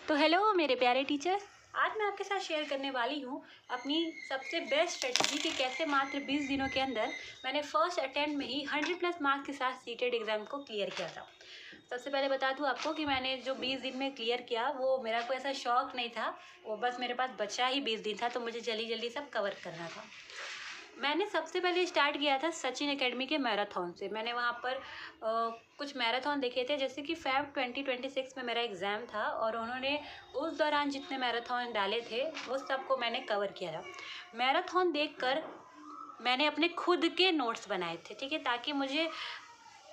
तो हेलो मेरे प्यारे टीचर, आज मैं आपके साथ शेयर करने वाली हूँ अपनी सबसे बेस्ट स्ट्रेटजी कि कैसे मात्र 20 दिनों के अंदर मैंने फर्स्ट अटेम्प्ट में ही 100+ मार्क्स के साथ सीटेड एग्ज़ाम को क्लियर किया था। सबसे पहले बता दूँ आपको कि मैंने जो 20 दिन में क्लियर किया वो मेरा कोई ऐसा शौक नहीं था, वो बस मेरे पास बचा ही 20 दिन था, तो मुझे जल्दी जल्दी सब कवर करना था। मैंने सबसे पहले स्टार्ट किया था सचिन एकेडमी के मैराथन से। मैंने वहाँ पर कुछ मैराथन देखे थे, जैसे कि फेब 2026 में मेरा एग्ज़ाम था और उन्होंने उस दौरान जितने मैराथन डाले थे वो सबको मैंने कवर किया था। मैराथन देखकर मैंने अपने खुद के नोट्स बनाए थे, ठीक है, ताकि मुझे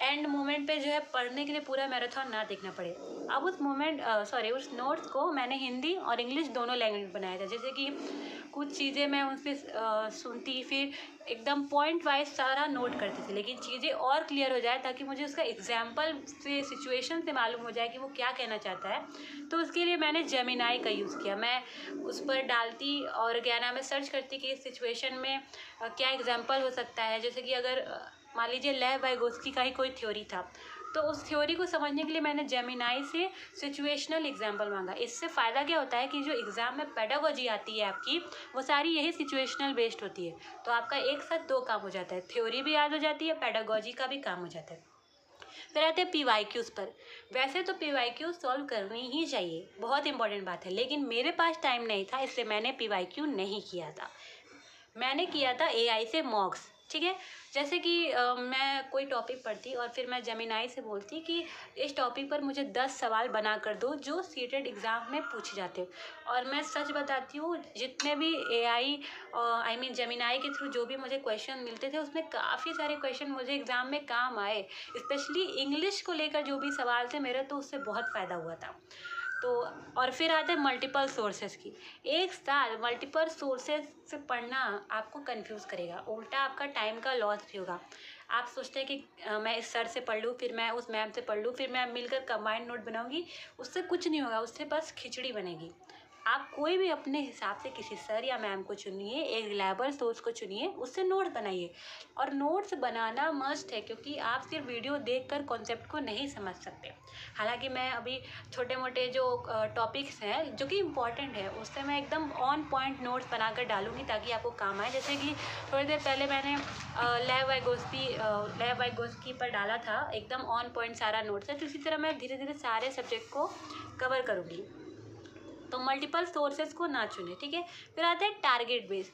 एंड मोमेंट पे जो है पढ़ने के लिए पूरा मैराथन ना देखना पड़े। अब उस नोट्स को मैंने हिंदी और इंग्लिश दोनों लैंग्वेज में बनाया था। जैसे कि कुछ चीज़ें मैं उनसे सुनती, फिर एकदम पॉइंट वाइज सारा नोट करती थी, लेकिन चीज़ें और क्लियर हो जाए ताकि मुझे उसका एग्जाम्पल से, सिचुएशन से मालूम हो जाए कि वो क्या कहना चाहता है। तो उसके लिए मैंने जेमिनाई का यूज़ किया। मैं उस पर डालती और क्या नाम है, सर्च करती कि इस सिचुएशन में क्या एग्जाम्पल हो सकता है। जैसे कि अगर मान लीजिए लेव वाइगोत्स्की का ही कोई थ्योरी था, तो उस थ्योरी को समझने के लिए मैंने जेमिनाई से सिचुएशनल एग्जाम्पल मांगा। इससे फ़ायदा क्या होता है कि जो एग्ज़ाम में पेडागोजी आती है आपकी, वो सारी यही सिचुएशनल बेस्ड होती है। तो आपका एक साथ दो काम हो जाता है, थ्योरी भी याद हो जाती है, पेडागोजी का भी काम हो जाता है। फिर आते हैं PYQs पर। वैसे तो PYQ सॉल्व करनी ही चाहिए, बहुत इंपॉर्टेंट बात है, लेकिन मेरे पास टाइम नहीं था, इसलिए मैंने PYQ नहीं किया था। मैंने किया था AI से मॉक्स, ठीक है। जैसे कि मैं कोई टॉपिक पढ़ती और फिर मैं जेमिनाई से बोलती कि इस टॉपिक पर मुझे 10 सवाल बना कर दो जो सीटेड एग्ज़ाम में पूछे जाते हो। और मैं सच बताती हूँ, जितने भी AI जेमिनाई के थ्रू जो भी मुझे क्वेश्चन मिलते थे, उसमें काफ़ी सारे क्वेश्चन मुझे एग्ज़ाम में काम आए। स्पेशली इंग्लिश को लेकर जो भी सवाल थे मेरे, तो उससे बहुत फ़ायदा हुआ था। तो और फिर आते हैं मल्टीपल सोर्सेज की। एक साथ मल्टीपल सोर्सेज से पढ़ना आपको कंफ्यूज करेगा, उल्टा आपका टाइम का लॉस भी होगा। आप सोचते हैं कि मैं इस सर से पढ़ लूँ, फिर मैं उस मैम से पढ़ लूँ, फिर मैं मिलकर कंबाइंड नोट बनाऊंगी। उससे कुछ नहीं होगा, उससे बस खिचड़ी बनेगी। आप कोई भी अपने हिसाब से किसी सर या मैम को चुनिए, एक रिलायबल सोर्स को चुनिए, उससे नोट्स बनाइए। और नोट्स बनाना मस्ट है, क्योंकि आप सिर्फ वीडियो देखकर कॉन्सेप्ट को नहीं समझ सकते। हालांकि मैं अभी छोटे मोटे जो टॉपिक्स हैं जो कि इम्पॉर्टेंट है, उससे मैं एकदम ऑन पॉइंट नोट्स बनाकर डालूंगी ताकि आपको काम आए। जैसे कि थोड़ी देर पहले मैंने लेव वाइगोत्स्की पर डाला था, एकदम ऑन पॉइंट सारा नोट्स है। तो इसी तरह मैं धीरे धीरे सारे सब्जेक्ट को कवर करूँगी। तो मल्टीपल सोर्सेज को ना चुने, ठीक है। फिर आता है टारगेट बेस।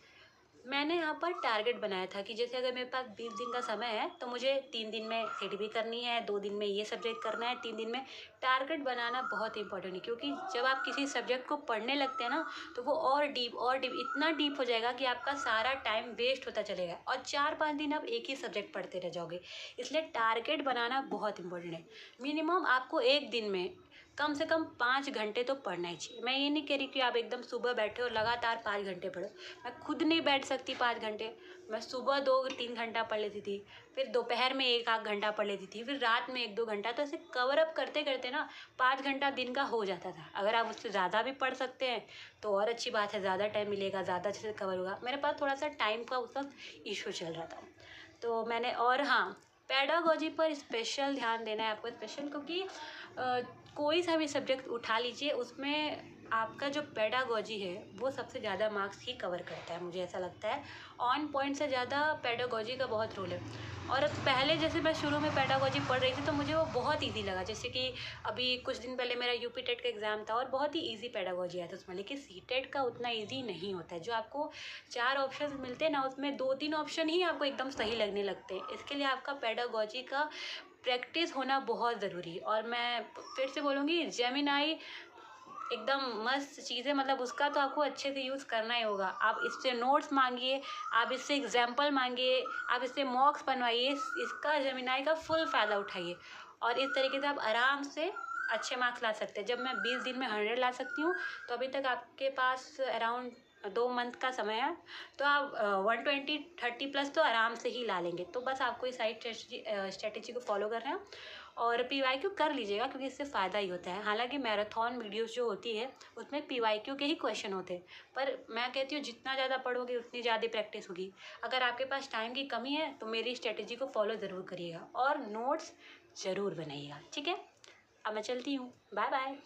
मैंने यहाँ पर टारगेट बनाया था कि जैसे अगर मेरे पास 20 दिन का समय है, तो मुझे 3 दिन में CTB करनी है, 2 दिन में ये सब्जेक्ट करना है, 3 दिन में। टारगेट बनाना बहुत इंपॉर्टेंट है, क्योंकि जब आप किसी सब्जेक्ट को पढ़ने लगते हैं ना, तो वो और डीप इतना डीप हो जाएगा कि आपका सारा टाइम वेस्ट होता चलेगा और 4-5 दिन आप एक ही सब्जेक्ट पढ़ते रह जाओगे। इसलिए टारगेट बनाना बहुत इंपॉर्टेंट है। मिनिमम आपको एक दिन में कम से कम 5 घंटे तो पढ़ना ही चाहिए। मैं ये नहीं कह रही कि आप एकदम सुबह बैठे और लगातार 5 घंटे पढ़ो। मैं खुद नहीं बैठ सकती 5 घंटे। मैं सुबह 2-3 घंटा पढ़ लेती थी, फिर दोपहर में 1-8 घंटा पढ़ लेती थी, फिर रात में 1-2 घंटा। तो ऐसे कवर अप करते करते ना 5 घंटा दिन का हो जाता था। अगर आप उससे ज़्यादा भी पढ़ सकते हैं तो और अच्छी बात है, ज़्यादा टाइम मिलेगा, ज़्यादा अच्छे से कवर होगा। मेरे पास थोड़ा सा टाइम का उस वक्त इशू चल रहा था, तो मैंने, और हाँ, पेडागोजी पर स्पेशल ध्यान देना है आपको, स्पेशल, क्योंकि कोई सा भी सब्जेक्ट उठा लीजिए, उसमें आपका जो पेडागोजी है वो सबसे ज़्यादा मार्क्स ही कवर करता है, मुझे ऐसा लगता है। ऑन पॉइंट से ज़्यादा पेडागोजी का बहुत रोल है। और पहले जैसे मैं शुरू में पेडागोजी पढ़ रही थी तो मुझे वो बहुत इजी लगा। जैसे कि अभी कुछ दिन पहले मेरा UP टेट का एग्ज़ाम था और बहुत ही ईजी पेडागोजी आया था उसमें, लेकिन CTET का उतना ईजी नहीं होता है। जो आपको 4 ऑप्शन मिलते हैं ना, उसमें 2-3 ऑप्शन ही आपको एकदम सही लगने लगते हैं। इसके लिए आपका पेडागोजी का प्रैक्टिस होना बहुत ज़रूरी है। और मैं फिर से बोलूँगी, जेमिनाई एकदम मस्त चीज़ है, मतलब उसका तो आपको अच्छे से यूज़ करना ही होगा। आप इससे नोट्स मांगिए, आप इससे एग्जाम्पल मांगिए, आप इससे मॉक्स बनवाइए, इसका जेमिनाई का फुल फ़ायदा उठाइए और इस तरीके से आप आराम से अच्छे मार्क्स ला सकते हैं। जब मैं 20 दिन में 100 ला सकती हूँ, तो अभी तक आपके पास अराउंड 2 मंथ का समय है, तो आप 120-130+ तो आराम से ही ला लेंगे। तो बस आपको इस साइड स्ट्रेटेजी को फॉलो करना है और PYQ कर लीजिएगा, क्योंकि इससे फ़ायदा ही होता है। हालांकि मैराथन वीडियोस जो होती है उसमें PYQ के ही क्वेश्चन होते हैं, पर मैं कहती हूँ जितना ज़्यादा पढ़ोगे उतनी ज़्यादा प्रैक्टिस होगी। अगर आपके पास टाइम की कमी है तो मेरी स्ट्रेटेजी को फॉलो ज़रूर करिएगा और नोट्स ज़रूर बनाइएगा, ठीक है। अब मैं चलती हूँ, बाय बाय।